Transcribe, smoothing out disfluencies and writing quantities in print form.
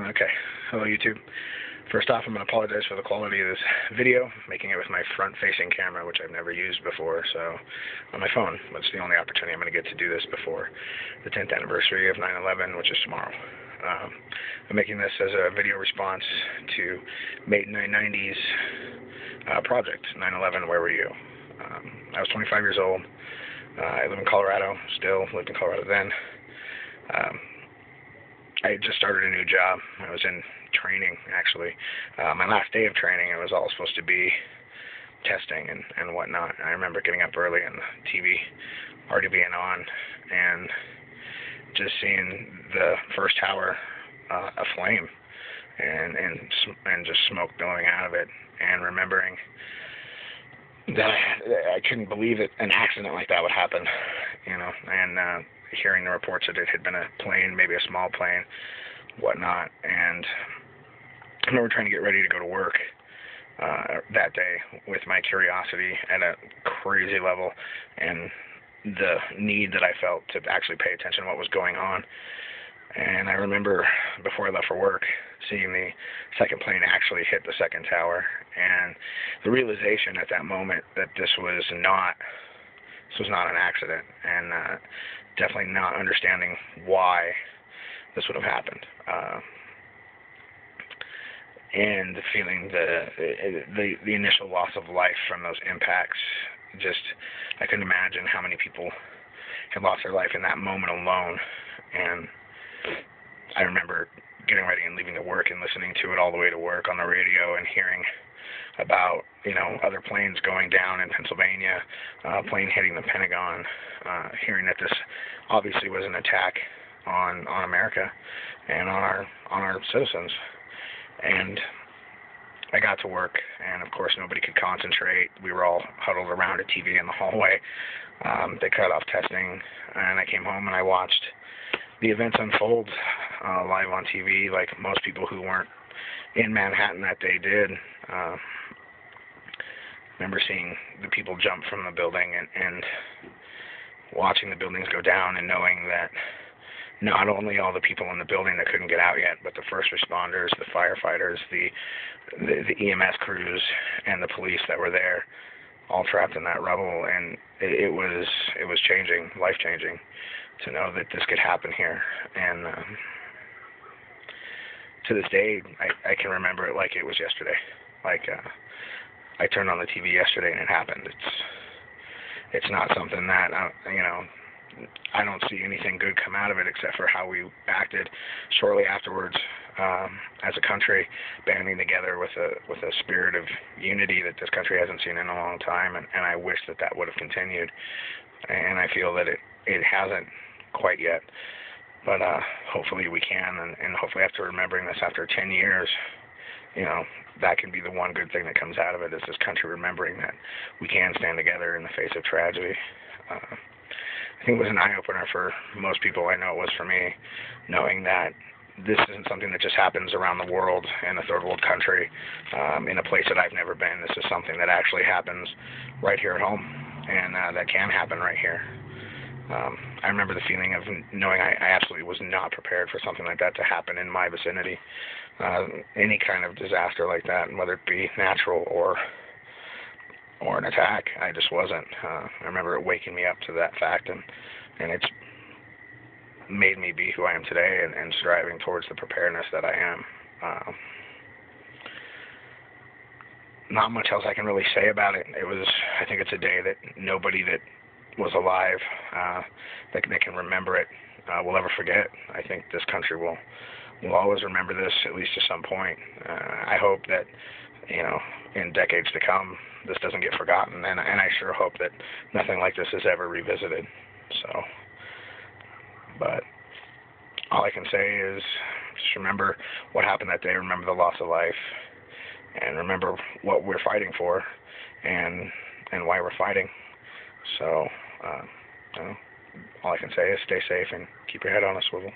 Okay, hello YouTube. First off, I'm going to apologize for the quality of this video, making it with my front-facing camera, which I've never used before, so on my phone. That's the only opportunity I'm going to get to do this before the 10th anniversary of 9/11, which is tomorrow. I'm making this as a video response to Mate 990's project, 9/11, Where Were You? I was 25 years old. I live in Colorado, still lived in Colorado then. I had just started a new job. I was in training, actually. My last day of training, it was all supposed to be testing and whatnot. I remember getting up early and the TV already being on and just seeing the first tower aflame and just smoke billowing out of it, and remembering that I couldn't believe that an accident like that would happen, and hearing the reports that it had been a plane, maybe a small plane, whatnot. And I remember trying to get ready to go to work that day with my curiosity at a crazy level and the need that I felt to actually pay attention to what was going on. And I remember before I left for work seeing the second plane actually hit the second tower, and the realization at that moment that this was not an accident, and definitely not understanding why this would have happened. And feeling the initial loss of life from those impacts. Just, I couldn't imagine how many people had lost their life in that moment alone. And I remember getting ready and leaving to work and listening to it all the way to work on the radio and hearing about, other planes going down in Pennsylvania, plane hitting the Pentagon, hearing that this obviously was an attack on America and on our citizens. And I got to work, and of course nobody could concentrate. We were all huddled around a TV in the hallway. They cut off testing, and I came home and I watched the events unfold live on TV, like most people who weren't in Manhattan that day did. Remember seeing the people jump from the building and watching the buildings go down, and knowing that not only all the people in the building that couldn't get out yet, but the first responders, the firefighters, the EMS crews, and the police that were there, all trapped in that rubble. And it was changing, life-changing, to know that this could happen here. And to this day, I can remember it like it was yesterday. Like I turned on the TV yesterday and it happened. It's not something that I don't see anything good come out of it, except for how we acted shortly afterwards as a country, banding together with a spirit of unity that this country hasn't seen in a long time. And I wish that would have continued, and I feel that it hasn't quite yet. But hopefully we can, and hopefully after remembering this after 10 years, that can be the one good thing that comes out of it, is this country remembering that we can stand together in the face of tragedy. I think it was an eye-opener for most people. I know it was for me, knowing that this isn't something that just happens around the world in a third world country, in a place that I've never been. This is something that actually happens right here at home, and that can happen right here. I remember the feeling of knowing I absolutely was not prepared for something like that to happen in my vicinity. Any kind of disaster like that, whether it be natural or an attack, I just wasn't. I remember it waking me up to that fact, and it's made me be who I am today, and striving towards the preparedness that I am. Not much else I can really say about it. I think it's a day that nobody that was alive that can remember it will ever forget. I think this country will always remember this, at least to some point. I hope that in decades to come, this doesn't get forgotten, and I sure hope that nothing like this is ever revisited. So, but all I can say is just remember what happened that day, remember the loss of life, and remember what we're fighting for, and why we're fighting. So, all I can say is stay safe and keep your head on a swivel.